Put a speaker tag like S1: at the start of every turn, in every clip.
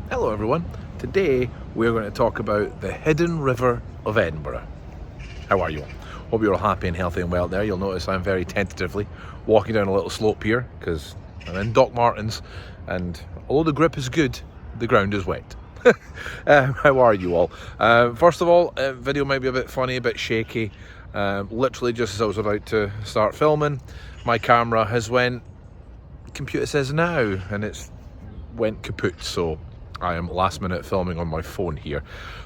S1: Hello everyone, today we're going to talk about the hidden river of Edinburgh. How are you all? Hope you're all happy and healthy and well there. You'll notice I'm very tentatively walking down a little slope here because I'm in Doc Martens, and although the grip is good, the ground is wet. How are you all? First of all, video might be a bit funny, a bit shaky. Literally just as I was about to start filming, my camera has went, computer says now, and it's went kaput, so I am last minute filming on my phone here,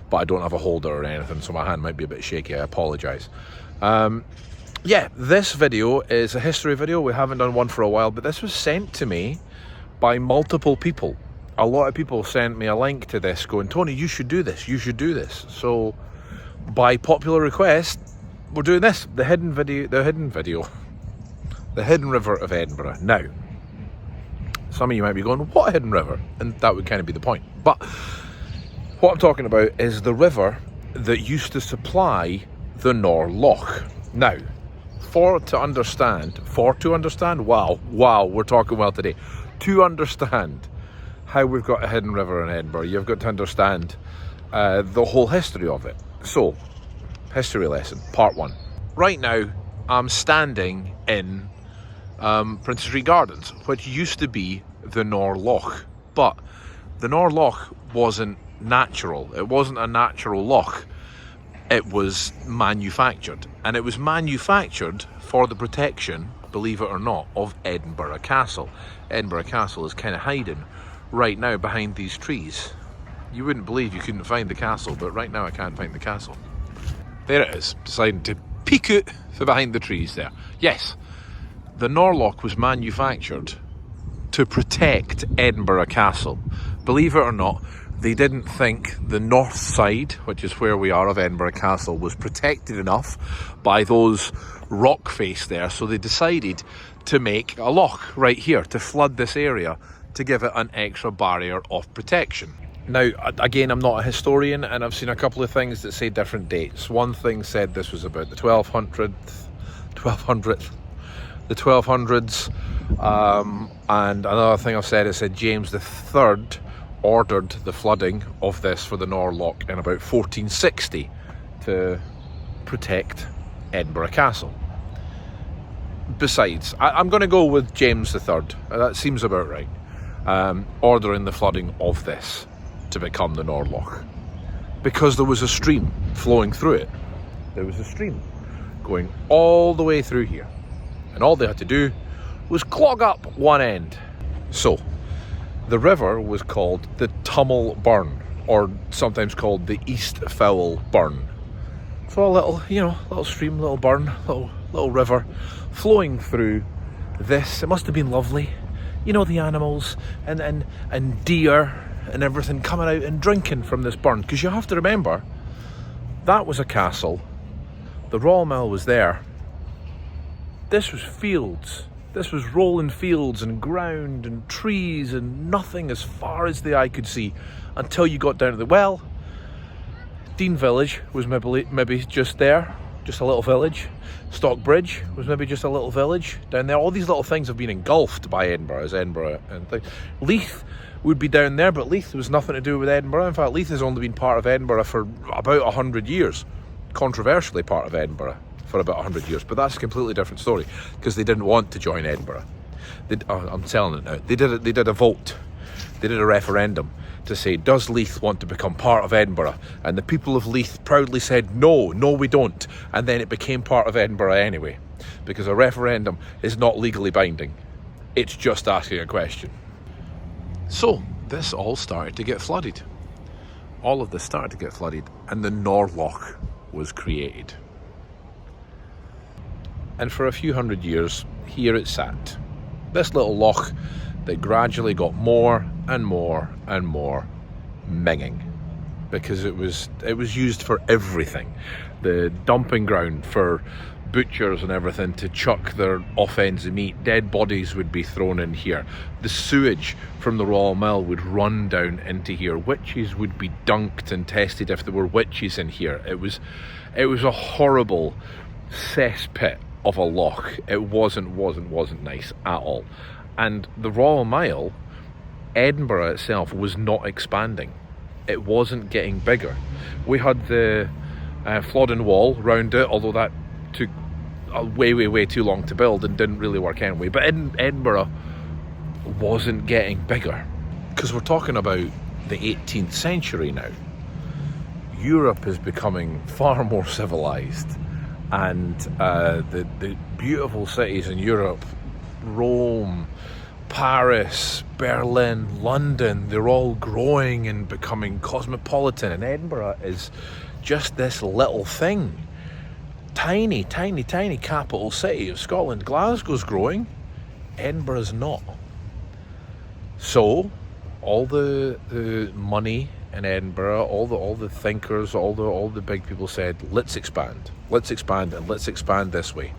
S1: but I don't have a holder or anything, so my hand might be a bit shaky. I apologise. Yeah, this video is a history video. We haven't done one for a while, but this was sent to me by multiple people. A lot of people sent me a link to this going, Tony, you should do this, you should do this. So by popular request, we're doing this, the hidden river of Edinburgh. Now, some of you might be going, what hidden river? And that would kind of be the point. But what I'm talking about is the river that used to supply the Nor Loch. Now, to understand, wow, we're talking well today. To understand how we've got a hidden river in Edinburgh, you've got to understand the whole history of it. So, history lesson, part one. Right now, I'm standing in Prince Street Gardens, which used to be the Nor Loch, but the Nor Loch wasn't natural. It wasn't a natural loch. It was manufactured, and it was manufactured for the protection, believe it or not, of Edinburgh Castle. Edinburgh Castle is kind of hiding right now behind these trees. You wouldn't believe you couldn't find the castle, but right now I can't find the castle. There it is, deciding to peek out from behind the trees there. Yes, the Nor Loch was manufactured to protect Edinburgh Castle. Believe it or not, they didn't think the north side, which is where we are, of Edinburgh Castle, was protected enough by those rock face there, so they decided to make a loch right here to flood this area to give it an extra barrier of protection. Now, again, I'm not a historian, and I've seen a couple of things that say different dates. One thing said this was about the 1200s, and another thing I've said, it said James III ordered the flooding of this for the Nor Loch in about 1460 to protect Edinburgh Castle. Besides, I'm going to go with James III, that seems about right, ordering the flooding of this to become the Nor Loch, because there was a stream flowing through it. There was a stream going all the way through here, and all they had to do was clog up one end. So the river was called the Tummel Burn, or sometimes called the East Fowl Burn. So a little, little stream, little burn, little river flowing through this. It must have been lovely. You know, the animals and deer and everything coming out and drinking from this burn. Because you have to remember, that was a castle. The Royal Mill was there. This was fields. This was rolling fields and ground and trees and nothing as far as the eye could see until you got down to the well. Dean Village was maybe just there, just a little village. Stockbridge was maybe just a little village down there. All these little things have been engulfed by Edinburgh as Edinburgh and things. Leith would be down there, but Leith was nothing to do with Edinburgh. In fact, Leith has only been part of Edinburgh for about 100 years. Controversially part of Edinburgh for about 100 years, but that's a completely different story, because they didn't want to join Edinburgh. I'm telling it now. They did a vote. They did a referendum to say, does Leith want to become part of Edinburgh? And the people of Leith proudly said, no, we don't. And then it became part of Edinburgh anyway, because a referendum is not legally binding. It's just asking a question. So this all started to get flooded. All of this started to get flooded, and the Nor Loch was created. And for a few hundred years, here it sat. This little loch that gradually got more and more and more minging, because it was used for everything. The dumping ground for butchers and everything to chuck their off ends of meat. Dead bodies would be thrown in here. The sewage from the Royal Mill would run down into here. Witches would be dunked and tested if there were witches in here. It was a horrible cesspit of a loch. It wasn't nice at all. And the Royal Mile, Edinburgh itself was not expanding. It wasn't getting bigger. We had the Flodden Wall round it, although that took way too long to build and didn't really work anyway. But Edinburgh wasn't getting bigger. Because we're talking about the 18th century now. Europe is becoming far more civilized, and the beautiful cities in Europe, Rome, Paris, Berlin, London, they're all growing and becoming cosmopolitan, and Edinburgh is just this little thing. Tiny capital city of Scotland. Glasgow's growing, Edinburgh's not. So all the money in Edinburgh, all the thinkers, all the big people said, let's expand, and let's expand this way.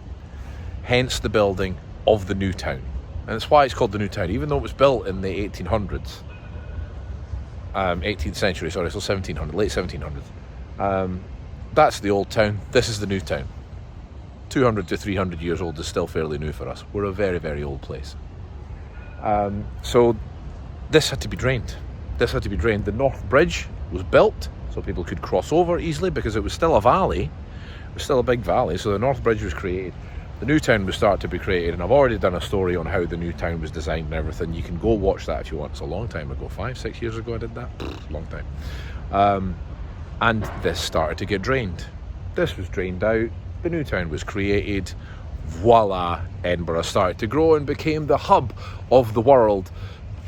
S1: Hence the building of the new town. And that's why it's called the new town, even though it was built in the 1800s. 18th century, sorry, so 1700, late 1700s. That's the old town, this is the new town. 200 to 300 years old is still fairly new for us. We're a very old place. So this had to be drained. The North Bridge was built so people could cross over easily, because it was still a valley. It was still a big valley, so the North Bridge was created. The new town was started to be created, and I've already done a story on how the new town was designed and everything. You can go watch that if you want. It's a long time ago, 5-6 years ago I did that. Long time. And this started to get drained. This was drained out. The new town was created. Voila, Edinburgh started to grow and became the hub of the world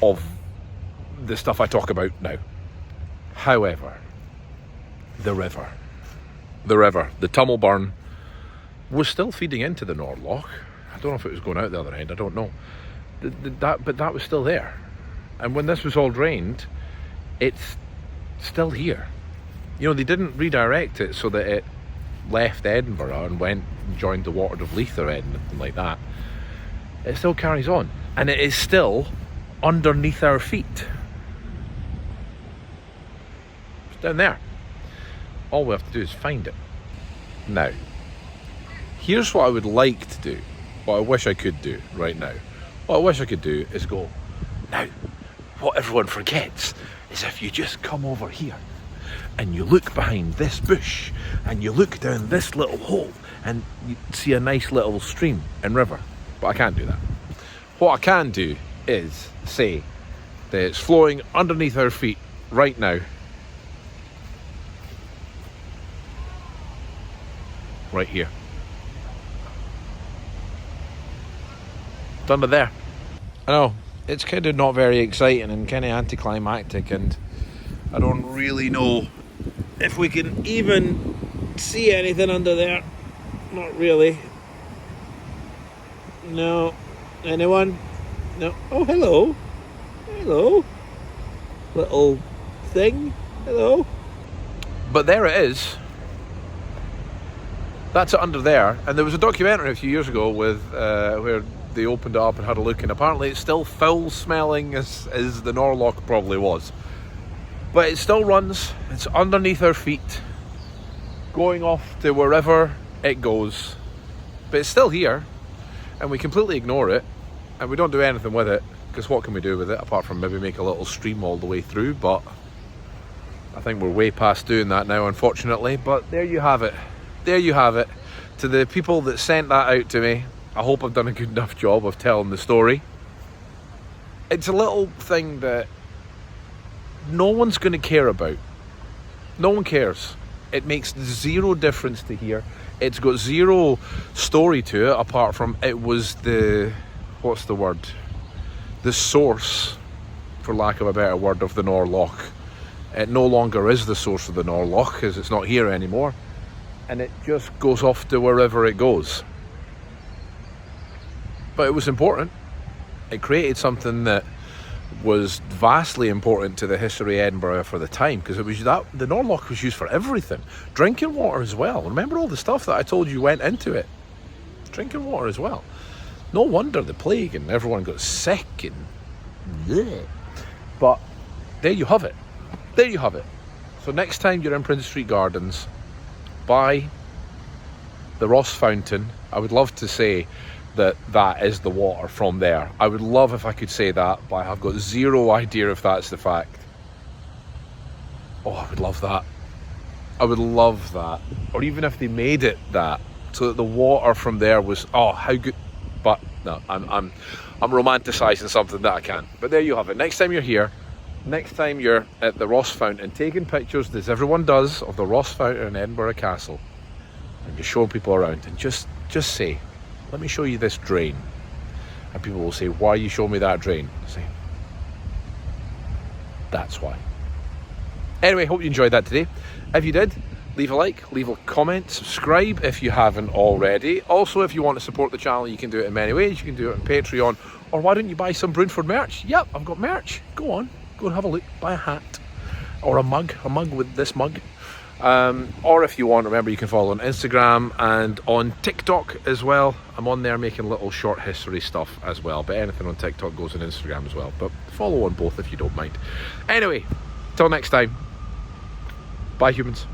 S1: of the stuff I talk about now. However, the river, the Tummleburn, was still feeding into the Nor Loch. I don't know if it was going out the other end, I don't know. But that was still there. And when this was all drained, it's still here. You know, they didn't redirect it so that it left Edinburgh and went and joined the Water of Leith or anything like that. It still carries on. And it is still underneath our feet. It's down there. All we have to do is find it. Now, here's what I would like to do, what I wish I could do right now. What I wish I could do is go, now, what everyone forgets is if you just come over here and you look behind this bush and you look down this little hole and you see a nice little stream and river. But I can't do that. What I can do is say that it's flowing underneath our feet right now. Right here. It's under there. I know, it's kind of not very exciting and kind of anticlimactic, and I don't really know if we can even see anything under there. Not really. No. Anyone? No. Oh, hello. Hello. Little thing. Hello. But there it is. That's it under there. And there was a documentary a few years ago with where they opened it up and had a look, and apparently it's still foul smelling as the Norlock probably was. But it still runs, it's underneath our feet, going off to wherever it goes. But it's still here, and we completely ignore it, and we don't do anything with it, because what can we do with it, apart from maybe make a little stream all the way through? But I think we're way past doing that now, unfortunately. But there you have it. There you have it. To the people that sent that out to me, I hope I've done a good enough job of telling the story. It's a little thing that no one's going to care about. No one cares. It makes zero difference to here. It's got zero story to it, apart from it was the, what's the word? The source, for lack of a better word, of the Nor Loch. It no longer is the source of the Nor Loch, because it's not here anymore. And it just goes off to wherever it goes. But it was important. It created something that was vastly important to the history of Edinburgh for the time, because it was that the Norlock was used for everything, drinking water as well. Remember all the stuff that I told you went into it? Drinking water as well. No wonder the plague and everyone got sick and bleh. But there you have it. There you have it. So next time you're in Prince Street Gardens, by the Ross Fountain, I would love to say that that is the water from there. I would love if I could say that, but I have got zero idea if that's the fact. Oh, I would love that. I would love that. Or even if they made it that, so that the water from there was, oh, how good. But no, I'm romanticising something that I can't. But there you have it. Next time you're here, next time you're at the Ross Fountain, taking pictures, as everyone does, of the Ross Fountain in Edinburgh Castle, and you're showing people around, and just say, let me show you this drain. And people will say, why are you showing me that drain? I say, that's why. Anyway, hope you enjoyed that today. If you did, leave a like, leave a comment, subscribe if you haven't already. Also, if you want to support the channel, you can do it in many ways. You can do it on Patreon, or why don't you buy some Broonford merch? Yep, I've got merch. Go on, go and have a look. Buy a hat or a mug with this mug. Or if you want, remember you can follow on Instagram and on TikTok as well. I'm on there making little short history stuff as well, but anything on TikTok goes on Instagram as well. But follow on both if you don't mind. Anyway, till next time. Bye, humans.